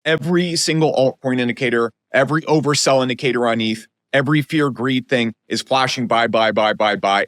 Every single altcoin indicator, every oversell indicator on ETH, every fear greed thing is flashing buy.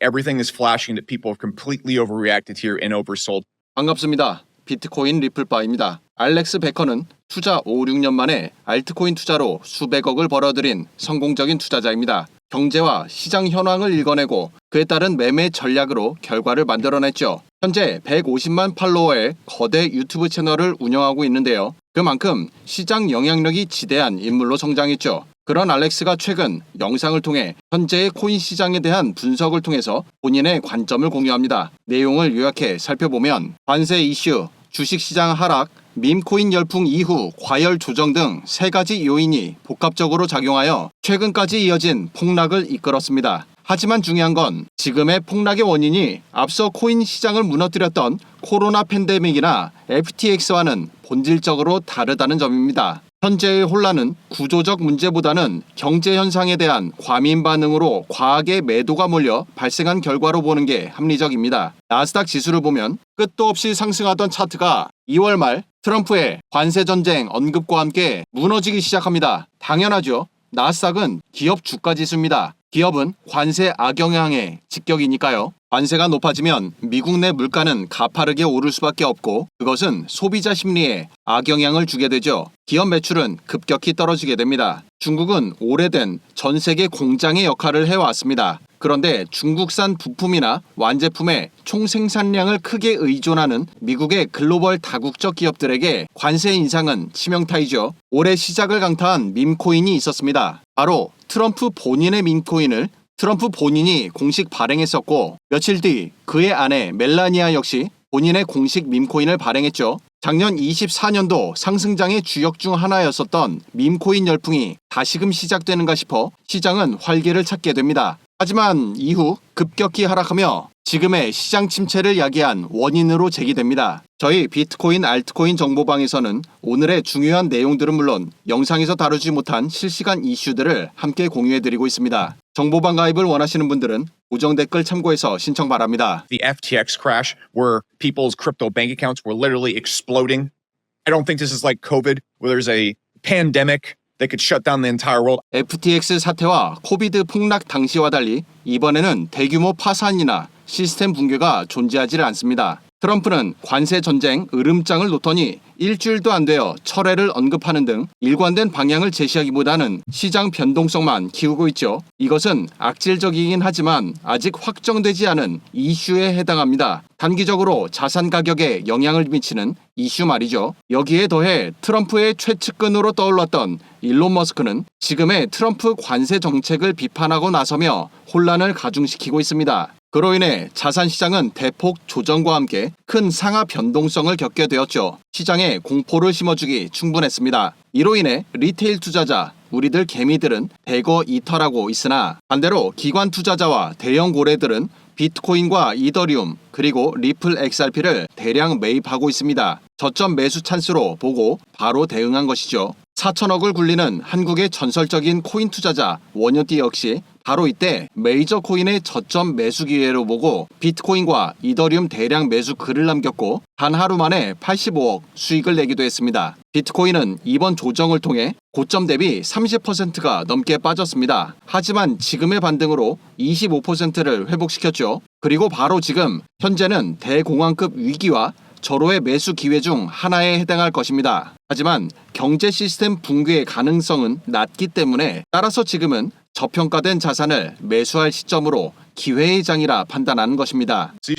Everything is flashing that people have completely overreacted here and oversold. 반갑습니다. 비트코인 리플바입니다. 알렉스 베커는 투자 5, 6년 만에 알트코인 투자로 수백억을 벌어들인 성공적인 투자자입니다. 경제와 시장 현황을 읽어내고 그에 따른 매매 전략으로 결과를 만들어냈죠. 현재 150만 팔로워의 거대 유튜브 채널을 운영하고 있는데요. 그만큼 시장 영향력이 지대한 인물로 성장했죠. 그런 알렉스가 최근 영상을 통해 현재의 코인 시장에 대한 분석을 통해서 본인의 관점을 공유합니다. 내용을 요약해 살펴보면 관세 이슈, 주식시장 하락, 밈코인 열풍 이후 과열 조정 등 세 가지 요인이 복합적으로 작용하여 최근까지 이어진 폭락을 이끌었습니다. 하지만 중요한 건 지금의 폭락의 원인이 앞서 코인 시장을 무너뜨렸던 코로나 팬데믹이나 FTX와는 본질적으로 다르다는 점입니다. 현재의 혼란은 구조적 문제보다는 경제 현상에 대한 과민 반응으로 과하게 매도가 몰려 발생한 결과로 보는 게 합리적입니다. 나스닥 지수를 보면 끝도 없이 상승하던 차트가 2월 말 트럼프의 관세 전쟁 언급과 함께 무너지기 시작합니다. 당연하죠. 나스닥은 기업 주가 지수입니다. 기업은 관세 악영향에 직격이니까요. 관세가 높아지면 미국 내 물가는 가파르게 오를 수밖에 없고 그것은 소비자 심리에 악영향을 주게 되죠. 기업 매출은 급격히 떨어지게 됩니다. 중국은 오래된 전 세계 공장의 역할을 해왔습니다. 그런데 중국산 부품이나 완제품의 총 생산량을 크게 의존하는 미국의 글로벌 다국적 기업들에게 관세 인상은 치명타이죠. 올해 시작을 강타한 밈코인이 있었습니다. 바로 트럼프 본인의 밈코인을 트럼프 본인이 공식 발행했었고 며칠 뒤 그의 아내 멜라니아 역시 본인의 공식 밈코인을 발행했죠. 작년 24년도 상승장의 주역 중 하나였었던 밈코인 열풍이 다시금 시작되는가 싶어 시장은 활기를 찾게 됩니다. 하지만 이후 급격히 하락하며 지금의 시장 침체를 야기한 원인으로 제기됩니다. 저희 비트코인 알트코인 정보방에서는 오늘의 중요한 내용들은 물론 영상에서 다루지 못한 실시간 이슈들을 함께 공유해드리고 있습니다. 정보방 가입을 원하시는 분들은 고정 댓글 참고해서 신청 바랍니다. The FTX crash where people's crypto bank accounts were literally exploding. I don't think this is like COVID where there's a pandemic that could shut down the entire world. FTX 사태와 코비드 폭락 당시와 달리 이번에는 대규모 파산이나 시스템 붕괴가 존재하지 않습니다. 트럼프는 관세 전쟁 으름장을 놓더니 일주일도 안 되어 철회를 언급하는 등 일관된 방향을 제시하기보다는 시장 변동성만 키우고 있죠. 이것은 악질적이긴 하지만 아직 확정되지 않은 이슈에 해당합니다. 단기적으로 자산 가격에 영향을 미치는 이슈 말이죠. 여기에 더해 트럼프의 최측근으로 떠올랐던 일론 머스크는 지금의 트럼프 관세 정책을 비판하고 나서며 혼란을 가중시키고 있습니다. 그로 인해 자산시장은 대폭 조정과 함께 큰 상하 변동성을 겪게 되었죠. 시장에 공포를 심어주기 충분했습니다. 이로 인해 리테일 투자자, 우리들 개미들은 대거 이탈하고 있으나 반대로 기관 투자자와 대형 고래들은 비트코인과 이더리움 그리고 리플 XRP를 대량 매입하고 있습니다. 저점 매수 찬스로 보고 바로 대응한 것이죠. 4천억을 굴리는 한국의 전설적인 코인 투자자 원효띠 역시 바로 이때 메이저 코인의 저점 매수 기회로 보고 비트코인과 이더리움 대량 매수 글을 남겼고 단 하루 만에 85억 수익을 내기도 했습니다. 비트코인은 이번 조정을 통해 고점 대비 30%가 넘게 빠졌습니다. 하지만 지금의 반등으로 25%를 회복시켰죠. 그리고 바로 지금 현재는 대공황급 위기와 절호의 매수 기회 중 하나에 해당할 것입니다. 하지만 경제 시스템 붕괴의 가능성은 낮기 때문에 따라서 지금은 저평가된 자산을 매수할 시점으로 기회의 장이라 판단하는 것입니다. So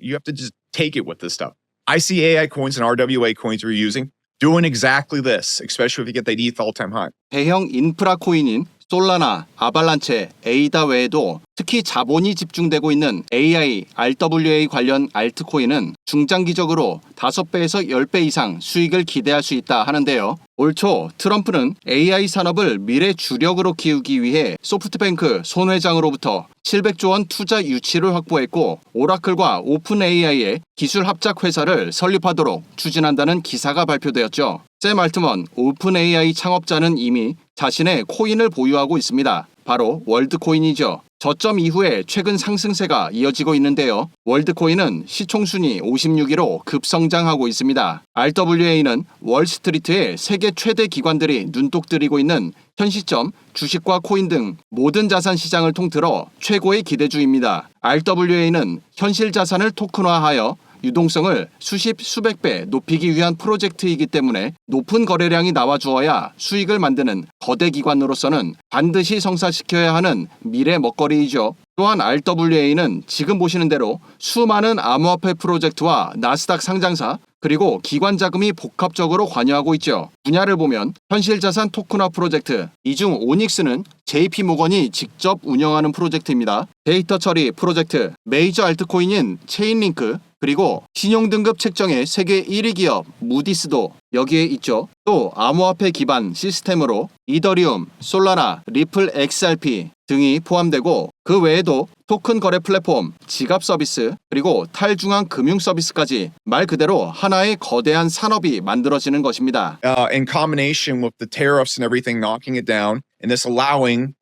you have to just take it with this stuff. I see AI coins and RWA coins we're using doing exactly this, especially if you get that ETH all-time high. 대형 인프라 코인인 솔라나, 아발란체, 에이다 외에도 특히 자본이 집중되고 있는 AI, RWA 관련 알트코인은 중장기적으로 5배에서 10배 이상 수익을 기대할 수 있다 하는데요. 올 초 트럼프는 AI 산업을 미래 주력으로 키우기 위해 소프트뱅크 손 회장으로부터 700조 원 투자 유치를 확보했고 오라클과 오픈 AI의 기술 합작 회사를 설립하도록 추진한다는 기사가 발표되었죠. 샘 알트먼 오픈 AI 창업자는 이미 자신의 코인을 보유하고 있습니다. 바로 월드코인이죠. 저점 이후에 최근 상승세가 이어지고 있는데요. 월드코인은 시총순위 56위로 급성장하고 있습니다. RWA는 월스트리트의 세계 최대 기관들이 눈독 들이고 있는 현 시점 주식과 코인 등 모든 자산 시장을 통틀어 최고의 기대주입니다. RWA는 현실 자산을 토큰화하여 유동성을 수백 배 높이기 위한 프로젝트이기 때문에 높은 거래량이 나와주어야 수익을 만드는 거대 기관으로서는 반드시 성사시켜야 하는 미래 먹거리이죠. 또한 RWA는 지금 보시는 대로 수많은 암호화폐 프로젝트와 나스닥 상장사 그리고 기관 자금이 복합적으로 관여하고 있죠. 분야를 보면 현실자산 토큰화 프로젝트, 이 중 오닉스는 JP모건이 직접 운영하는 프로젝트입니다. 데이터 처리 프로젝트, 메이저 알트코인인 체인링크, 그리고 신용등급 책정의 세계 1위 기업 무디스도 여기에 있죠. 또 암호화폐 기반 시스템으로 이더리움, 솔라나, 리플 XRP 등이 포함되고 그 외에도 토큰 거래 플랫폼, 지갑 서비스, 그리고 탈중앙 금융 서비스까지 말 그대로 하나의 거대한 산업이 만들어지는 것입니다. In combination with the tariffs and everything knocking it down, and this allowing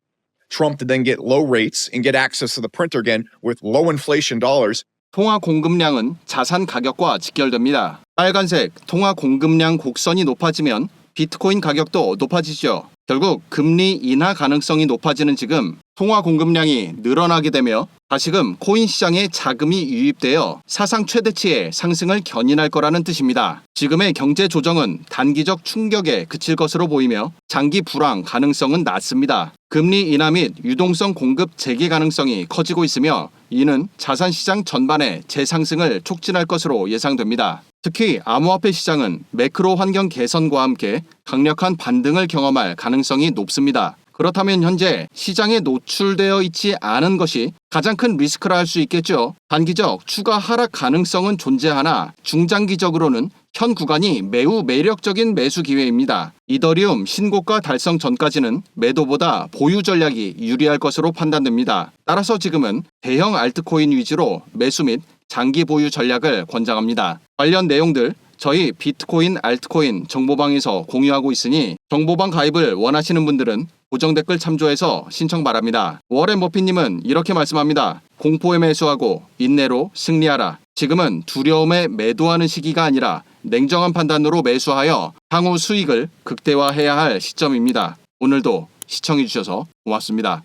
Trump to then get low rates and get access to the printer again with low inflation dollars. 통화 공급량은 자산 가격과 직결됩니다. 빨간색 통화 공급량 곡선이 높아지면 비트코인 가격도 높아지죠. 결국 금리 인하 가능성이 높아지는 지금 통화 공급량이 늘어나게 되며 다시금 코인 시장에 자금이 유입되어 사상 최대치의 상승을 견인할 거라는 뜻입니다. 지금의 경제 조정은 단기적 충격에 그칠 것으로 보이며 장기 불황 가능성은 낮습니다. 금리 인하 및 유동성 공급 재개 가능성이 커지고 있으며 이는 자산시장 전반의 재상승을 촉진할 것으로 예상됩니다. 특히 암호화폐 시장은 매크로 환경 개선과 함께 강력한 반등을 경험할 가능성이 높습니다. 그렇다면 현재 시장에 노출되어 있지 않은 것이 가장 큰 리스크라 할 수 있겠죠. 단기적 추가 하락 가능성은 존재하나 중장기적으로는 현 구간이 매우 매력적인 매수 기회입니다. 이더리움 신고가 달성 전까지는 매도보다 보유 전략이 유리할 것으로 판단됩니다. 따라서 지금은 대형 알트코인 위주로 매수 및 장기 보유 전략을 권장합니다. 관련 내용들 저희 비트코인 알트코인 정보방에서 공유하고 있으니 정보방 가입을 원하시는 분들은 고정 댓글 참조해서 신청 바랍니다. 워렌 버핏님은 이렇게 말씀합니다. 공포에 매수하고 인내로 승리하라. 지금은 두려움에 매도하는 시기가 아니라 냉정한 판단으로 매수하여 향후 수익을 극대화해야 할 시점입니다. 오늘도 시청해주셔서 고맙습니다.